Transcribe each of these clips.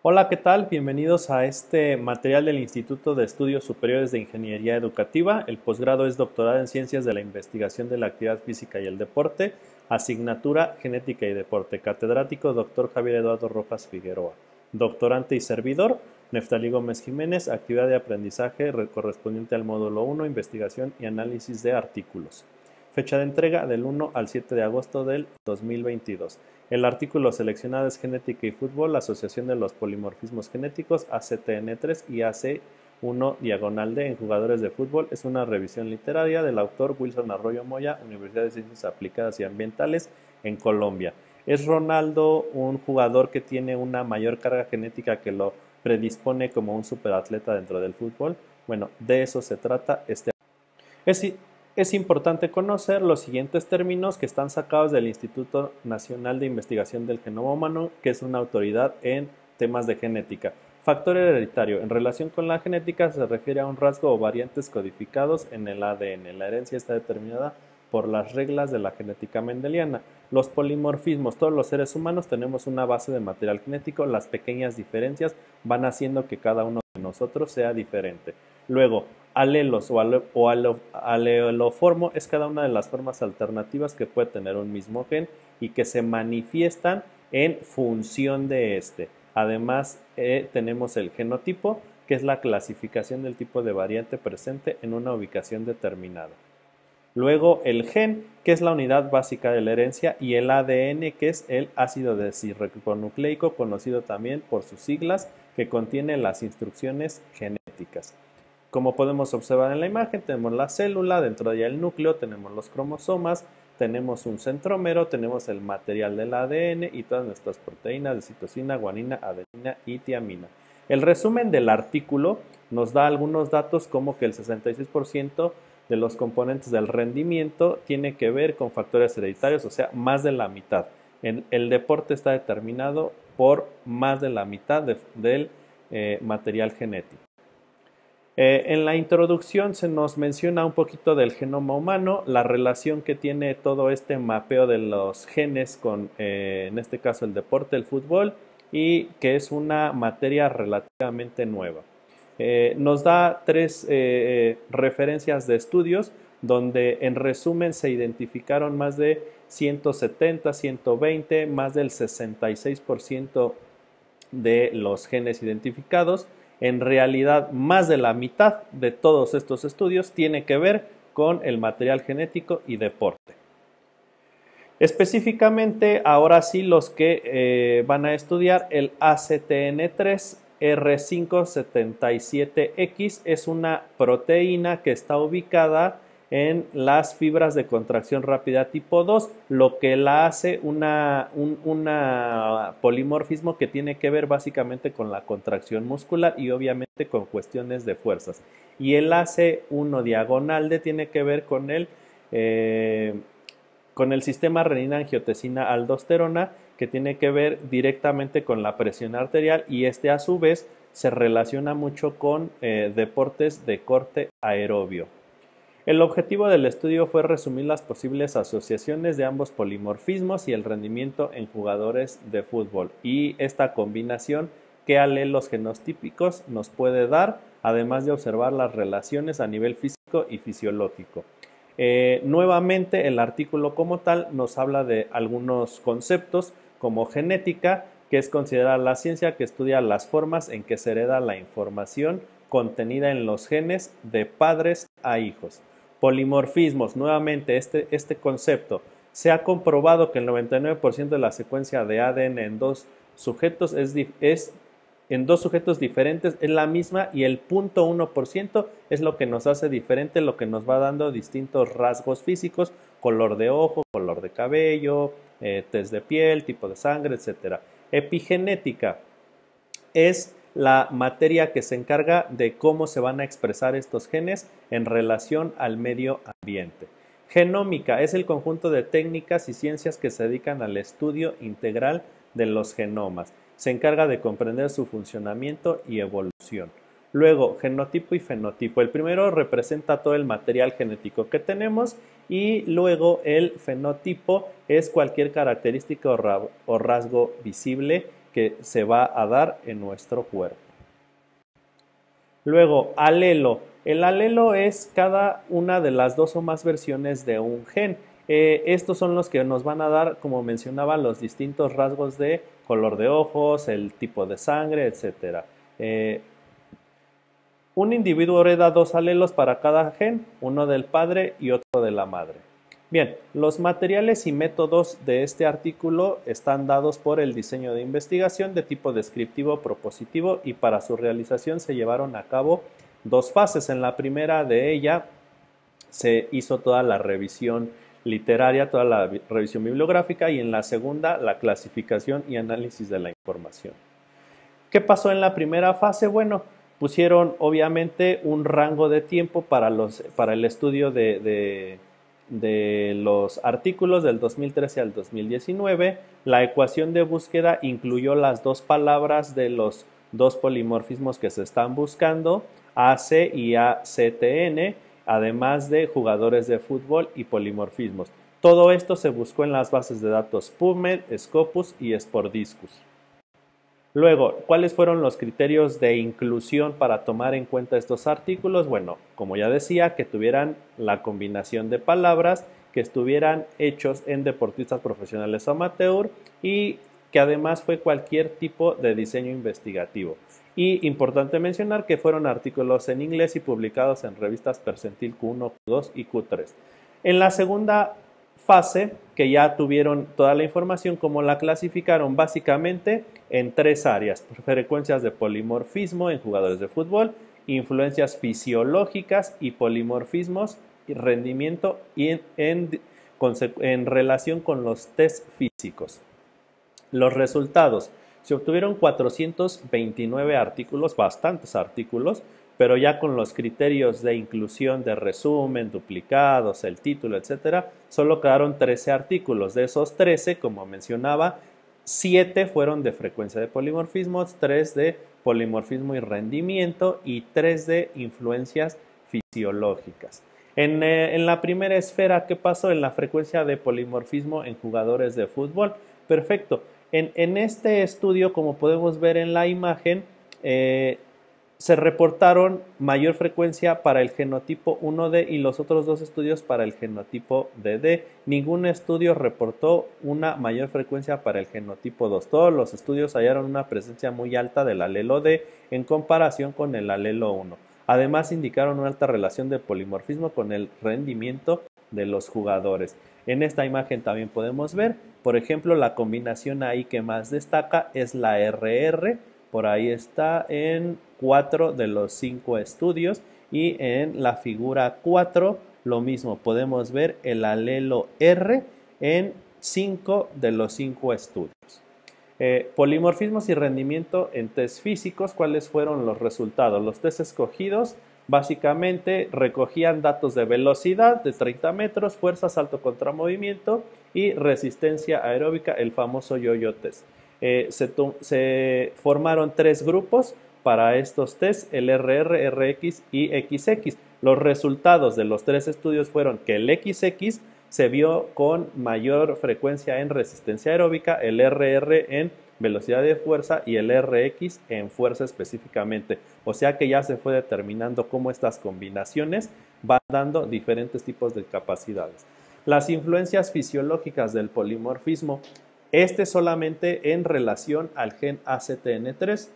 Hola, ¿qué tal? Bienvenidos a este material del Instituto de Estudios Superiores de Ingeniería Educativa. El posgrado es doctorado en Ciencias de la Investigación de la Actividad Física y el Deporte, asignatura Genética y Deporte, catedrático Dr. Javier Eduardo Rojas Figueroa, doctorante y servidor Neftalí Gómez Jiménez, actividad de aprendizaje correspondiente al módulo 1, investigación y análisis de artículos. Fecha de entrega del 1 al 7 de agosto del 2022. El artículo seleccionado es Genética y Fútbol, la Asociación de los Polimorfismos Genéticos, ACTN3 y AC1-D en jugadores de fútbol. Es una revisión literaria del autor Wilson Arroyo Moya, Universidad de Ciencias Aplicadas y Ambientales en Colombia. ¿Es Ronaldo un jugador que tiene una mayor carga genética que lo predispone como un superatleta dentro del fútbol? Bueno, de eso se trata este. Es importante conocer los siguientes términos que están sacados del Instituto Nacional de Investigación del Genoma Humano, que es una autoridad en temas de genética. Factor hereditario. En relación con la genética se refiere a un rasgo o variantes codificados en el ADN. La herencia está determinada por las reglas de la genética mendeliana. Los polimorfismos. Todos los seres humanos tenemos una base de material genético. Las pequeñas diferencias van haciendo que cada uno de nosotros sea diferente. Luego, alelos o aleloformo es cada una de las formas alternativas que puede tener un mismo gen y que se manifiestan en función de este. Además, tenemos el genotipo, que es la clasificación del tipo de variante presente en una ubicación determinada. Luego el gen, que es la unidad básica de la herencia, y el ADN, que es el ácido desoxirribonucleico, conocido también por sus siglas, que contiene las instrucciones genéticas. Como podemos observar en la imagen, tenemos la célula, dentro de ella el núcleo, tenemos los cromosomas, tenemos un centrómero, tenemos el material del ADN y todas nuestras proteínas de citosina, guanina, adenina y tiamina. El resumen del artículo nos da algunos datos como que el 66% de los componentes del rendimiento tiene que ver con factores hereditarios, o sea, más de la mitad. El deporte está determinado por más de la mitad del material genético. En la introducción se nos menciona un poquito del genoma humano, la relación que tiene todo este mapeo de los genes con, en este caso, el deporte, el fútbol, y que es una materia relativamente nueva. Nos da tres referencias de estudios donde en resumen se identificaron más de 170, 120, más del 66% de los genes identificados. En realidad, más de la mitad de todos estos estudios tiene que ver con el material genético y deporte. Específicamente, ahora sí, los que van a estudiar el ACTN3 R577X es una proteína que está ubicada en las fibras de contracción rápida tipo 2, lo que la hace un polimorfismo que tiene que ver básicamente con la contracción muscular y obviamente con cuestiones de fuerzas. Y el AC1 diagonal D tiene que ver con el sistema renina-angiotensina-aldosterona, que tiene que ver directamente con la presión arterial, y este a su vez se relaciona mucho con deportes de corte aerobio. El objetivo del estudio fue resumir las posibles asociaciones de ambos polimorfismos y el rendimiento en jugadores de fútbol, y esta combinación, qué alelos genotípicos nos puede dar, además de observar las relaciones a nivel físico y fisiológico. Nuevamente, el artículo como tal nos habla de algunos conceptos como genética, que es considerada la ciencia que estudia las formas en que se hereda la información contenida en los genes de padres a hijos. Polimorfismos, nuevamente este concepto, se ha comprobado que el 99% de la secuencia de ADN en dos sujetos en dos sujetos diferentes es la misma, y el 0.1% es lo que nos hace diferente, lo que nos va dando distintos rasgos físicos, color de ojo, color de cabello, tez de piel, tipo de sangre, etc. Epigenética es la materia que se encarga de cómo se van a expresar estos genes en relación al medio ambiente. Genómica es el conjunto de técnicas y ciencias que se dedican al estudio integral de los genomas. Se encarga de comprender su funcionamiento y evolución. Luego, genotipo y fenotipo. El primero representa todo el material genético que tenemos, y luego el fenotipo es cualquier característica o rasgo visible que se va a dar en nuestro cuerpo. Luego, alelo. El alelo es cada una de las dos o más versiones de un gen. Estos son los que nos van a dar, como mencionaba, los distintos rasgos de color de ojos, el tipo de sangre, etc. Un individuo hereda dos alelos para cada gen, uno del padre y otro de la madre. Bien, los materiales y métodos de este artículo están dados por el diseño de investigación de tipo descriptivo propositivo y para su realización se llevaron a cabo dos fases. En la primera de ella se hizo toda la revisión literaria, toda la revisión bibliográfica, y en la segunda la clasificación y análisis de la información. ¿Qué pasó en la primera fase? Bueno, pusieron obviamente un rango de tiempo para el estudio de los artículos del 2013 al 2019. La ecuación de búsqueda incluyó las dos palabras de los dos polimorfismos que se están buscando, AC y ACTN, además de jugadores de fútbol y polimorfismos. Todo esto se buscó en las bases de datos PubMed, Scopus y Spordiscus. Luego, ¿cuáles fueron los criterios de inclusión para tomar en cuenta estos artículos? Bueno, como ya decía, que tuvieran la combinación de palabras, que estuvieran hechos en deportistas profesionales o amateur y que además fue cualquier tipo de diseño investigativo. Y importante mencionar que fueron artículos en inglés y publicados en revistas Percentil Q1, Q2 y Q3. En la segunda fase, que ya tuvieron toda la información, como la clasificaron básicamente en tres áreas: frecuencias de polimorfismo en jugadores de fútbol, influencias fisiológicas y polimorfismos y rendimiento y en relación con los test físicos. Los resultados: se obtuvieron 429 artículos, bastantes artículos, pero ya con los criterios de inclusión de resumen, duplicados, el título, etcétera, solo quedaron 13 artículos. De esos 13, como mencionaba, 7 fueron de frecuencia de polimorfismos, 3 de polimorfismo y rendimiento y 3 de influencias fisiológicas. En la primera esfera, ¿qué pasó? En la frecuencia de polimorfismo en jugadores de fútbol. Perfecto. En este estudio, como podemos ver en la imagen, se reportaron mayor frecuencia para el genotipo 1D y los otros dos estudios para el genotipo DD. Ningún estudio reportó una mayor frecuencia para el genotipo 2. Todos los estudios hallaron una presencia muy alta del alelo D en comparación con el alelo 1. Además, indicaron una alta relación de polimorfismo con el rendimiento de los jugadores. En esta imagen también podemos ver, por ejemplo, la combinación ahí que más destaca es la RR. Por ahí está en 4 de los 5 estudios, y en la figura 4 lo mismo, podemos ver el alelo R en 5 de los 5 estudios. Polimorfismos y rendimiento en test físicos. ¿Cuáles fueron los resultados? Los test escogidos básicamente recogían datos de velocidad de 30 metros, fuerza, salto contra movimiento y resistencia aeróbica, el famoso yo-yo test. Se formaron 3 grupos para estos tests, el RR, RX y XX. Los resultados de los 3 estudios fueron que el XX se vio con mayor frecuencia en resistencia aeróbica, el RR en velocidad de fuerza y el RX en fuerza específicamente. O sea que ya se fue determinando cómo estas combinaciones van dando diferentes tipos de capacidades. Las influencias fisiológicas del polimorfismo, solamente en relación al gen ACTN3.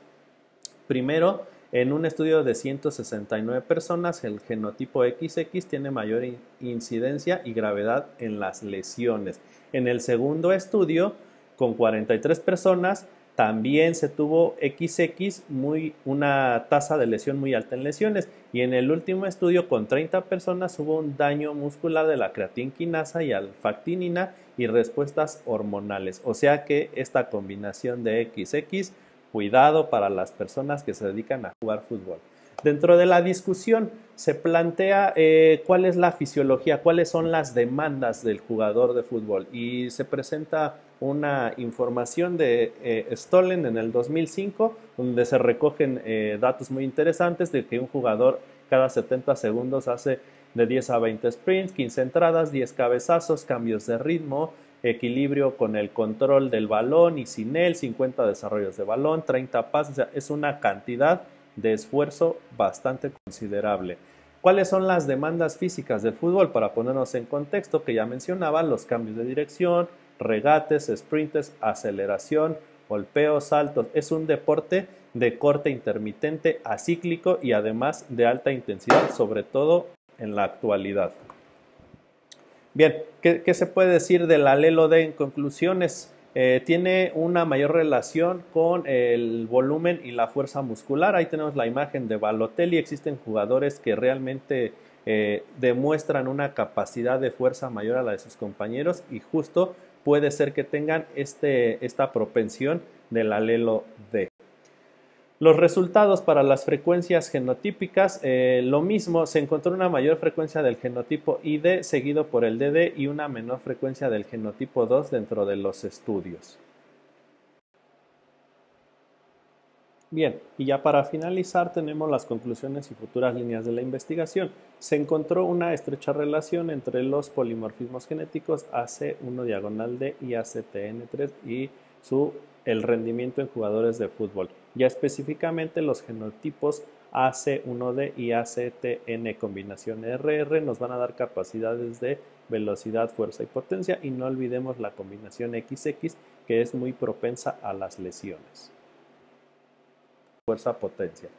Primero, en un estudio de 169 personas, el genotipo XX tiene mayor incidencia y gravedad en las lesiones. En el segundo estudio, con 43 personas, también se tuvo XX, una tasa de lesión muy alta en lesiones. Y en el último estudio, con 30 personas, hubo un daño muscular de la creatinquinasa y alfactinina y respuestas hormonales. O sea que esta combinación de XX, cuidado para las personas que se dedican a jugar fútbol. Dentro de la discusión se plantea cuál es la fisiología, cuáles son las demandas del jugador de fútbol, y se presenta una información de Stollen en el 2005, donde se recogen datos muy interesantes de que un jugador cada 70 segundos hace de 10 a 20 sprints, 15 entradas, 10 cabezazos, cambios de ritmo, equilibrio con el control del balón y sin él, 50 desarrollos de balón, 30 pases, o sea, es una cantidad de esfuerzo bastante considerable. ¿Cuáles son las demandas físicas del fútbol? Para ponernos en contexto, que ya mencionaba, los cambios de dirección, regates, sprints, aceleración, golpeos, saltos. Es un deporte de corte intermitente, acíclico y además de alta intensidad, sobre todo en la actualidad. Bien, ¿qué se puede decir del alelo D en conclusiones? Tiene una mayor relación con el volumen y la fuerza muscular. Ahí tenemos la imagen de Balotelli. Existen jugadores que realmente demuestran una capacidad de fuerza mayor a la de sus compañeros y justo puede ser que tengan esta propensión del alelo D. Los resultados para las frecuencias genotípicas, lo mismo, se encontró una mayor frecuencia del genotipo ID seguido por el DD y una menor frecuencia del genotipo 2 dentro de los estudios. Bien, y ya para finalizar tenemos las conclusiones y futuras líneas de la investigación. Se encontró una estrecha relación entre los polimorfismos genéticos AC1-D y ACTN3 y el rendimiento en jugadores de fútbol. Ya específicamente los genotipos AC1D y ACTN combinación RR nos van a dar capacidades de velocidad, fuerza y potencia, y no olvidemos la combinación XX, que es muy propensa a las lesiones. Fuerza, potencia.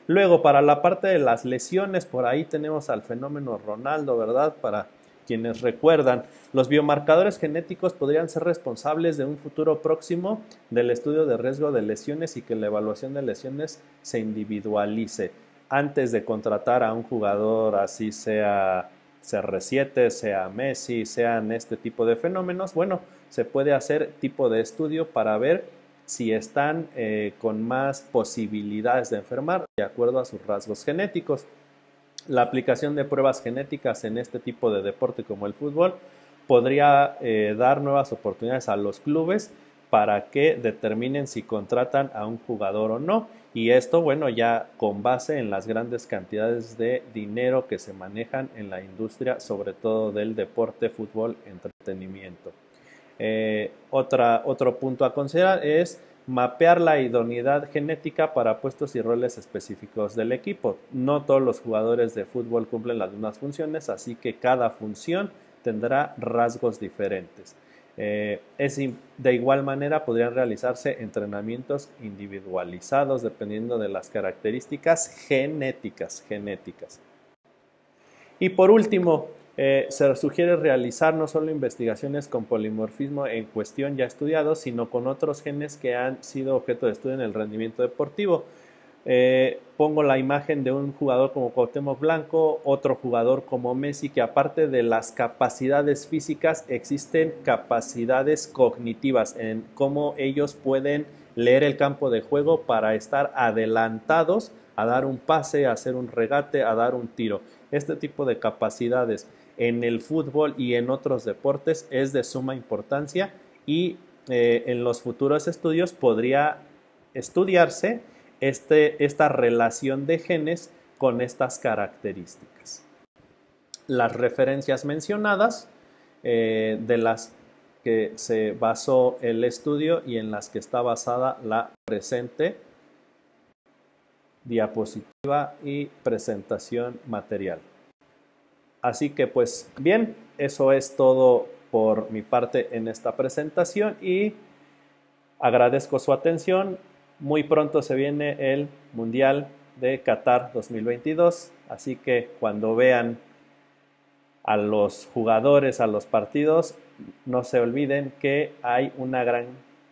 Luego, para la parte de las lesiones, por ahí tenemos al fenómeno Ronaldo, ¿verdad? Para quienes recuerdan, los biomarcadores genéticos podrían ser responsables de un futuro próximo del estudio de riesgo de lesiones y que la evaluación de lesiones se individualice. Antes de contratar a un jugador, así sea CR7, sea Messi, sean este tipo de fenómenos, bueno, se puede hacer tipo de estudio para ver si están con más posibilidades de enfermar de acuerdo a sus rasgos genéticos. La aplicación de pruebas genéticas en este tipo de deporte como el fútbol podría dar nuevas oportunidades a los clubes para que determinen si contratan a un jugador o no, y esto, bueno, ya con base en las grandes cantidades de dinero que se manejan en la industria, sobre todo del deporte, fútbol, entretenimiento. Otro punto a considerar es mapear la idoneidad genética para puestos y roles específicos del equipo. No todos los jugadores de fútbol cumplen las mismas funciones, así que cada función tendrá rasgos diferentes. De igual manera podrían realizarse entrenamientos individualizados dependiendo de las características genéticas. Y por último, se sugiere realizar no solo investigaciones con polimorfismo en cuestión ya estudiado, sino con otros genes que han sido objeto de estudio en el rendimiento deportivo. Pongo la imagen de un jugador como Cuauhtémoc Blanco, otro jugador como Messi, que aparte de las capacidades físicas, existen capacidades cognitivas en cómo ellos pueden leer el campo de juego para estar adelantados a dar un pase, a hacer un regate, a dar un tiro. Este tipo de capacidades en el fútbol y en otros deportes es de suma importancia y en los futuros estudios podría estudiarse esta relación de genes con estas características. Las referencias mencionadas de las que se basó el estudio y en las que está basada la presente diapositiva y presentación material. Así que pues bien, eso es todo por mi parte en esta presentación y agradezco su atención. Muy pronto se viene el Mundial de Qatar 2022, así que cuando vean a los jugadores, a los partidos, no se olviden que hay una gran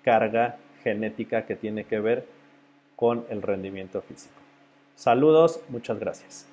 carga genética que tiene que ver con el rendimiento físico. Saludos, muchas gracias.